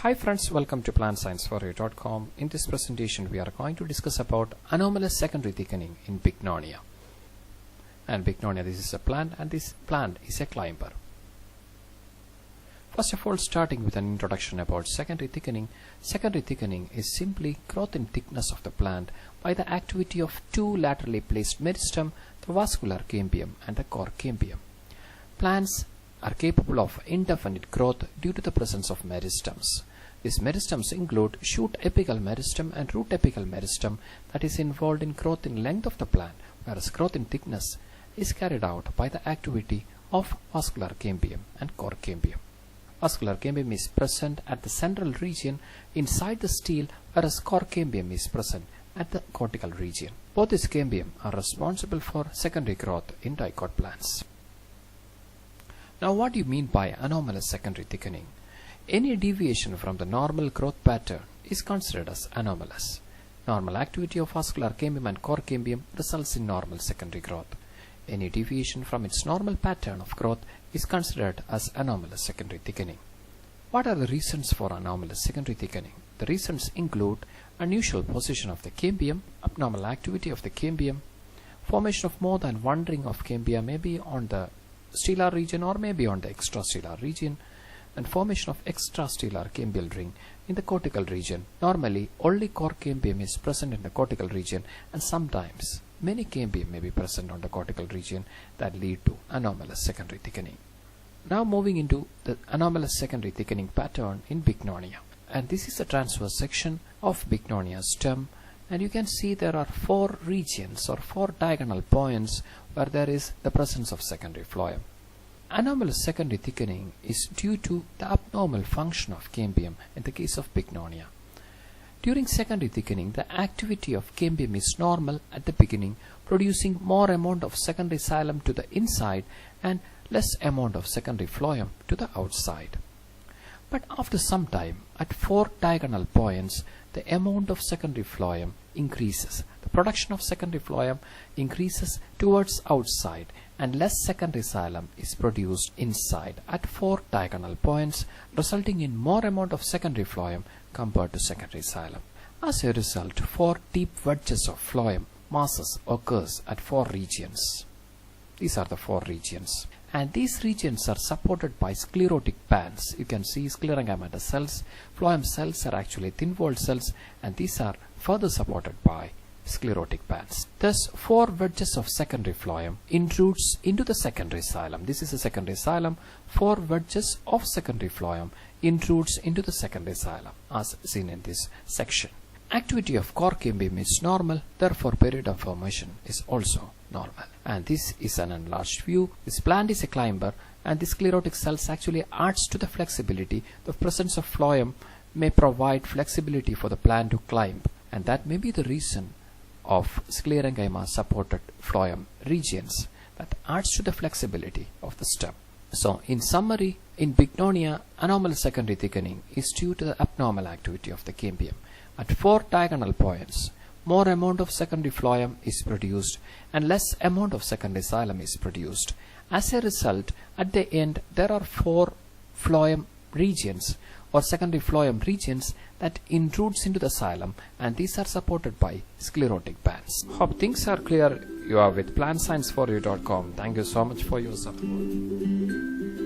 Hi friends, welcome to plantscienceforyou.com. In this presentation we are going to discuss about anomalous secondary thickening in Bignonia. And Bignonia, this is a plant, and this plant is a climber. First of all, starting with an introduction about secondary thickening. Secondary thickening is simply growth in thickness of the plant by the activity of two laterally placed meristem, the vascular cambium and the core cambium. Plants are capable of indefinite growth due to the presence of meristems. These meristems include shoot apical meristem and root apical meristem that is involved in growth in length of the plant, whereas growth in thickness is carried out by the activity of vascular cambium and core cambium. Vascular cambium is present at the central region inside the stele, whereas core cambium is present at the cortical region. Both these cambium are responsible for secondary growth in dicot plants. Now, what do you mean by anomalous secondary thickening? Any deviation from the normal growth pattern is considered as anomalous. Normal activity of vascular cambium and core cambium results in normal secondary growth. Any deviation from its normal pattern of growth is considered as anomalous secondary thickening. What are the reasons for anomalous secondary thickening? The reasons include unusual position of the cambium, abnormal activity of the cambium, formation of more than one ring of cambia, maybe on the stellar region or maybe on the extrastellar region, and formation of extrastellar cambial ring in the cortical region. Normally, only core cambium is present in the cortical region, and sometimes many cambium may be present on the cortical region that lead to anomalous secondary thickening. Now moving into the anomalous secondary thickening pattern in Bignonia. And this is the transverse section of Bignonia stem, and you can see there are four regions or four diagonal points where there is the presence of secondary phloem. Anomalous secondary thickening is due to the abnormal function of cambium in the case of Bignonia. During secondary thickening, the activity of cambium is normal at the beginning, producing more amount of secondary xylem to the inside and less amount of secondary phloem to the outside. But after some time, at four diagonal points, the amount of secondary phloem increases. The production of secondary phloem increases towards outside, and less secondary xylem is produced inside at four diagonal points, resulting in more amount of secondary phloem compared to secondary xylem. As a result, four deep wedges of phloem masses occurs at four regions. These are the four regions. And these regions are supported by sclerotic bands. You can see sclerenchymatous cells. Phloem cells are actually thin-walled cells, and these are further supported by sclerotic bands. Thus, four wedges of secondary phloem intrudes into the secondary xylem. This is a secondary xylem. Four wedges of secondary phloem intrudes into the secondary xylem, as seen in this section. Activity of core cambium is normal, therefore periodum formation is also normal. And this is an enlarged view. This plant is a climber, and the sclerotic cells actually adds to the flexibility. The presence of phloem may provide flexibility for the plant to climb, and that may be the reason of sclerenchyma supported phloem regions that adds to the flexibility of the stem. So in summary, in Bignonia, anomalous secondary thickening is due to the abnormal activity of the cambium. At four diagonal points, more amount of secondary phloem is produced and less amount of secondary xylem is produced. As a result, at the end, there are four phloem regions or secondary phloem regions that intrudes into the xylem, and these are supported by sclerotic bands. Hope things are clear. You are with plantscienceforyou.com. Thank you so much for your support.